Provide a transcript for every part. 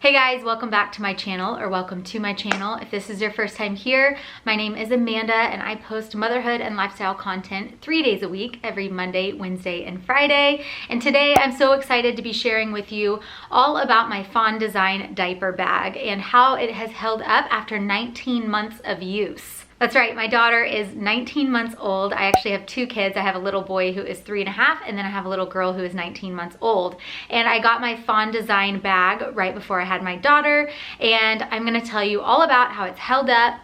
Hey guys, welcome back to my channel, or welcome to my channel. If this is your first time here, my name is Amanda and I post motherhood and lifestyle content 3 days a week, every Monday, Wednesday, and Friday. And today I'm so excited to be sharing with you all about my Fawn design diaper bag and how it has held up after 19 months of use. That's right, my daughter is 19 months old. I actually have two kids. I have a little boy who is 3.5, and then I have a little girl who is 19 months old. And I got my Fawn design bag right before I had my daughter, and I'm gonna tell you all about how it's held up,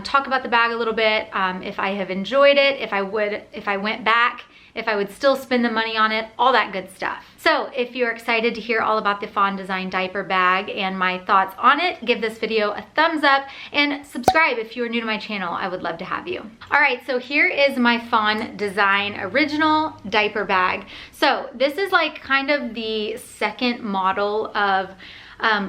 talk about the bag a little bit, if I have enjoyed it, if I went back, if I would still spend the money on it, all that good stuff. So if you're excited to hear all about the Fawn design diaper bag and my thoughts on it, give this video a thumbs up and subscribe if you are new to my channel. I would love to have you. All right, so here is my Fawn design original diaper bag. So this is like kind of the second model of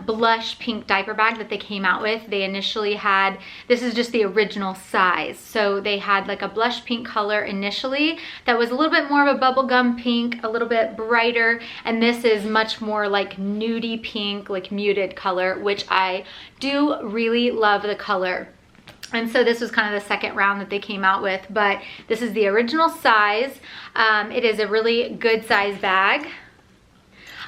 blush pink diaper bag that they came out with. They initially had, this is just the original size. So they had like a blush pink color initially that was a little bit more of a bubblegum pink, a little bit brighter. And this is much more like nudie pink, like muted color, which I do really love the color. And so this was kind of the second round that they came out with, but this is the original size. It is a really good size bag.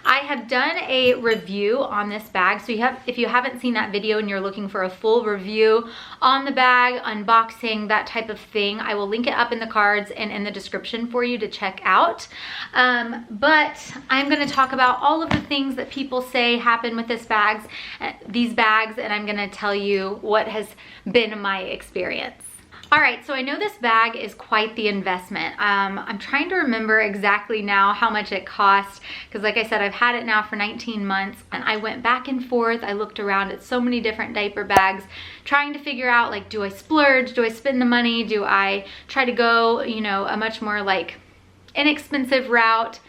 I have done a review on this bag, so if you haven't seen that video and you're looking for a full review on the bag, unboxing, that type of thing, I will link it up in the cards and in the description for you to check out. But I'm gonna talk about all of the things that people say happen with these bags, and I'm gonna tell you what has been my experience. All right, so I know this bag is quite the investment. I'm trying to remember exactly now how much it cost, because like I said, I've had it now for 19 months, and I went back and forth. I looked around at so many different diaper bags, trying to figure out, like, do I splurge? Do I spend the money? Do I try to go, you know, a much more like inexpensive route?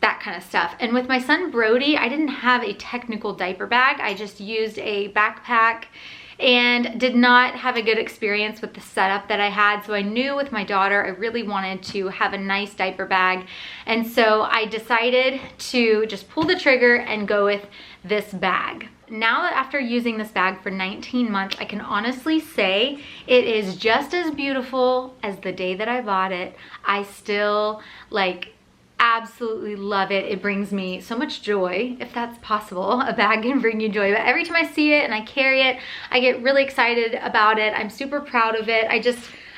That kind of stuff. And with my son Brody, I didn't have a technical diaper bag. I just used a backpack and did not have a good experience with the setup that I had. So I knew with my daughter, I really wanted to have a nice diaper bag. And so I decided to just pull the trigger and go with this bag. Now that after using this bag for 19 months, I can honestly say it is just as beautiful as the day that I bought it. I still absolutely love it. It brings me so much joy, if that's possible. A bag can bring you joy, but every time I see it and I carry it, I get really excited about it. I'm super proud of it.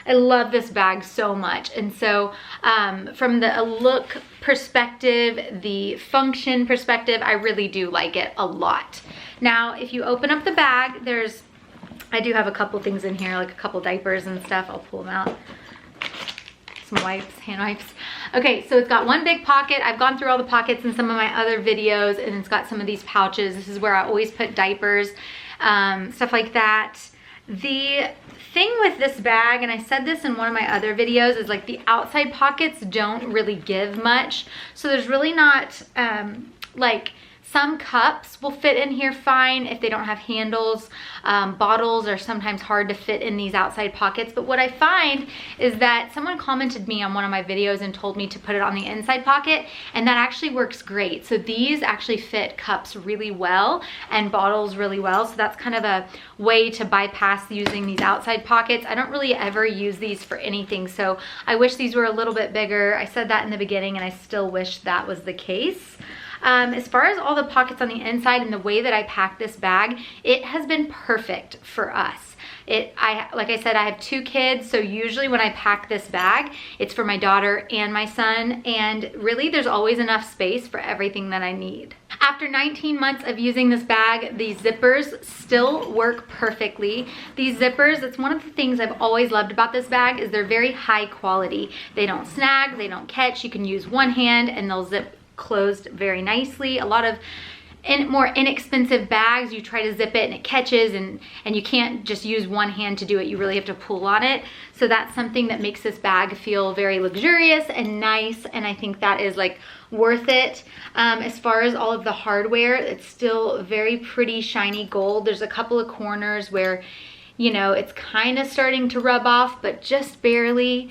I love this bag so much. And so from the look perspective, the function perspective, I really do like it a lot. Now, if you open up the bag, I do have a couple things in here, like a couple diapers and stuff. I'll pull them out. Some wipes, hand wipes. Okay, so it's got one big pocket. I've gone through all the pockets in some of my other videos, and it's got some of these pouches. This is where I always put diapers, stuff like that. The thing with this bag, and I said this in one of my other videos, is like the outside pockets don't really give much. So there's really not, some cups will fit in here fine if they don't have handles. Bottles are sometimes hard to fit in these outside pockets. But what I find is that someone commented me on one of my videos and told me to put it on the inside pocket, and that actually works great. So these actually fit cups really well and bottles really well. So that's kind of a way to bypass using these outside pockets. I don't really ever use these for anything, so I wish these were a little bit bigger. I said that in the beginning, and I still wish that was the case. As far as all the pockets on the inside and the way that I pack this bag, it has been perfect for us. Like I said, I have two kids, so usually when I pack this bag, it's for my daughter and my son, and really there's always enough space for everything that I need. After 19 months of using this bag, these zippers still work perfectly. These zippers, it's one of the things I've always loved about this bag, is they're very high quality. They don't snag, they don't catch. You can use one hand and they'll zip closed very nicely. A lot of more inexpensive bags, you try to zip it and it catches, and you can't just use one hand to do it. You really have to pull on it. So that's something that makes this bag feel very luxurious and nice, and I think that is like worth it. As far as all of the hardware, it's still very pretty shiny gold. There's a couple of corners where, you know, it's kind of starting to rub off, but just barely.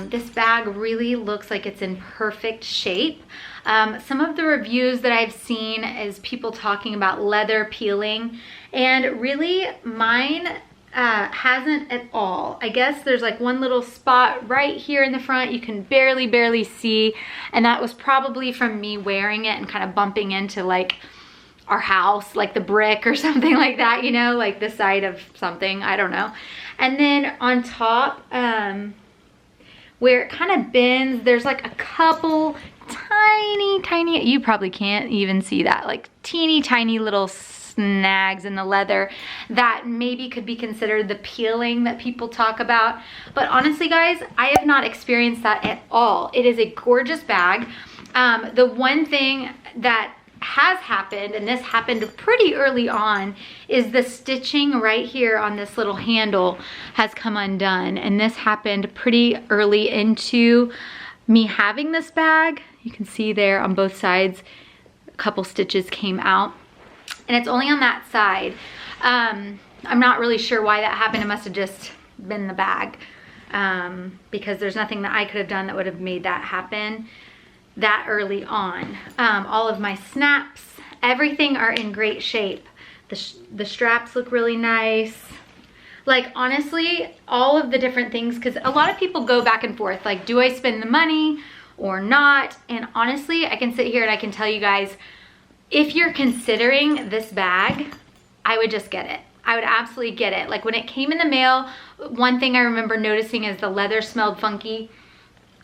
This bag really looks like it's in perfect shape. Some of the reviews that I've seen is people talking about leather peeling, and really mine hasn't at all. I guess there's like one little spot right here in the front you can barely see, and that was probably from me wearing it and kind of bumping into like our house, like the brick or something like that, you know, like the side of something, I don't know. And then on top, where it kind of bends, there's like a couple tiny, you probably can't even see that, like teeny tiny little snags in the leather that maybe could be considered the peeling that people talk about. But honestly guys, I have not experienced that at all. It is a gorgeous bag. The one thing that has happened, and this happened pretty early on, is the stitching right here on this little handle has come undone, and this happened pretty early into me having this bag. You can see there on both sides a couple stitches came out, and it's only on that side. I'm not really sure why that happened. It must have just been the bag, because there's nothing that I could have done that would have made that happen that early on. All of my snaps, everything are in great shape. The straps look really nice. Like honestly, all of the different things, because a lot of people go back and forth, like, do I spend the money or not? And honestly, I can sit here and I can tell you guys, if you're considering this bag, I would just get it. I would absolutely get it. Like when it came in the mail, one thing I remember noticing is the leather smelled funky.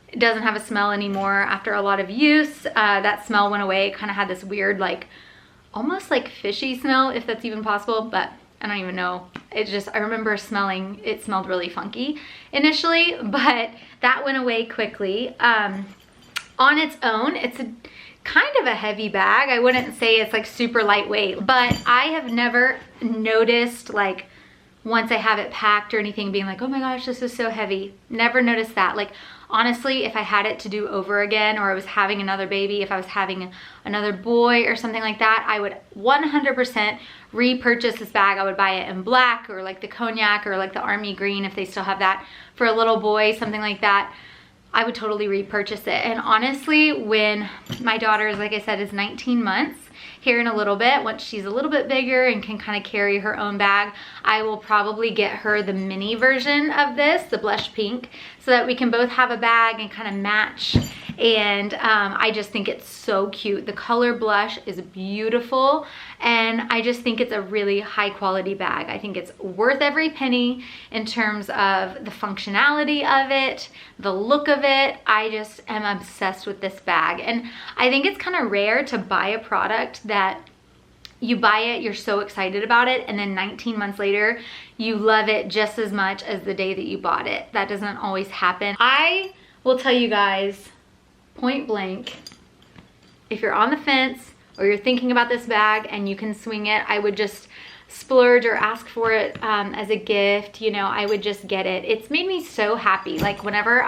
It doesn't have a smell anymore after a lot of use. That smell went away. It kind of had this weird, like, almost like fishy smell, if that's even possible, but I don't even know. It just, I remember smelling, it smelled really funky initially, but that went away quickly. On its own, it's a kind of a heavy bag. I wouldn't say it's like super lightweight, but I have never noticed, like, once I have it packed or anything, being like, oh my gosh, this is so heavy. Never noticed that. Like, honestly, if I had it to do over again, or I was having another baby, if I was having another boy or something like that, I would 100% repurchase this bag. I would buy it in black, or like the cognac, or like the army green if they still have that for a little boy, something like that. I would totally repurchase it. And honestly, when my daughter is, like I said, is 19 months, here in a little bit, once she's a little bit bigger and can kind of carry her own bag, I will probably get her the mini version of this, the blush pink, so that we can both have a bag and kind of match. And I just think it's so cute. The color blush is beautiful, and I just think it's a really high quality bag. I think it's worth every penny in terms of the functionality of it, the look of it. I just am obsessed with this bag, and I think it's kind of rare to buy a product that you buy it, you're so excited about it, and then 19 months later, you love it just as much as the day that you bought it. That doesn't always happen. I will tell you guys, point blank, if you're on the fence or you're thinking about this bag and you can swing it, I would just splurge or ask for it as a gift. You know, I would just get it. It's made me so happy. Like whenever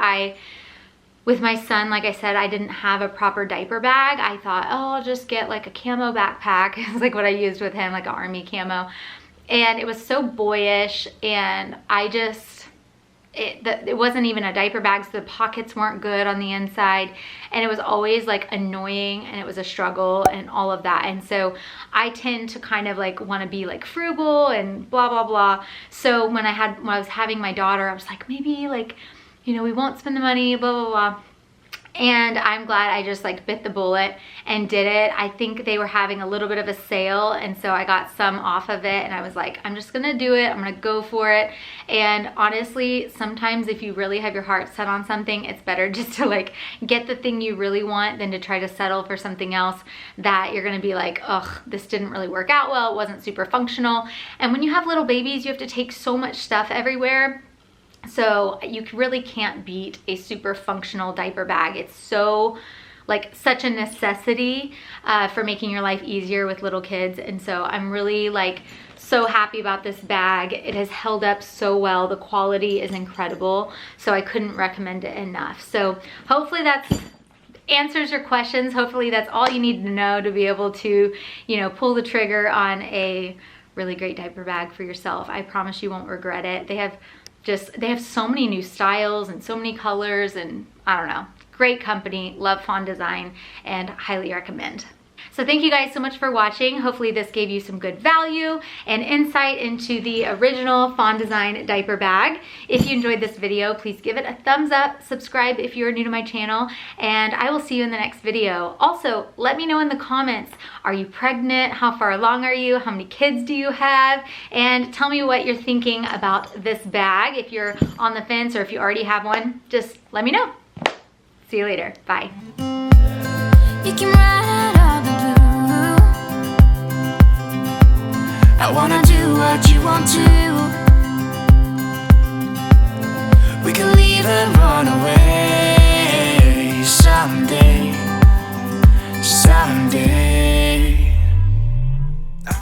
with my son, like I said, I didn't have a proper diaper bag. I thought, oh, I'll just get like a camo backpack. It's like what I used with him, like an army camo. And it was so boyish, and I just, it wasn't even a diaper bag, so the pockets weren't good on the inside, and it was always like annoying, and it was a struggle and all of that. And so I tend to kind of like want to be like frugal and blah blah blah. So when I was having my daughter, I was like, maybe like, you know, we won't spend the money, blah blah blah. And I'm glad I just like bit the bullet and did it. I think they were having a little bit of a sale, and so I got some off of it, and I was like, I'm just gonna do it. I'm gonna go for it. And honestly, sometimes if you really have your heart set on something, it's better just to like get the thing you really want than to try to settle for something else that you're gonna be like, ugh, this didn't really work out well, it wasn't super functional. And when you have little babies, you have to take so much stuff everywhere. So you really can't beat a super functional diaper bag. It's so like such a necessity for making your life easier with little kids. And so I'm really like so happy about this bag. It has held up so well. The quality is incredible. So I couldn't recommend it enough. So hopefully that answers your questions. Hopefully that's all you need to know to be able to, you know, pull the trigger on a really great diaper bag for yourself. I promise you won't regret it. They have so many new styles and so many colors, and I don't know, Great company, love Fawn design, and highly recommend. So thank you guys so much for watching. Hopefully this gave you some good value and insight into the original Fawn design diaper bag. If you enjoyed this video, please give it a thumbs up, subscribe if you're new to my channel, and I will see you in the next video. Also, let me know in the comments, are you pregnant? How far along are you? How many kids do you have? And tell me what you're thinking about this bag. If you're on the fence or if you already have one, just let me know. See you later. Bye. You can ride all the blue. I wanna do what you want to.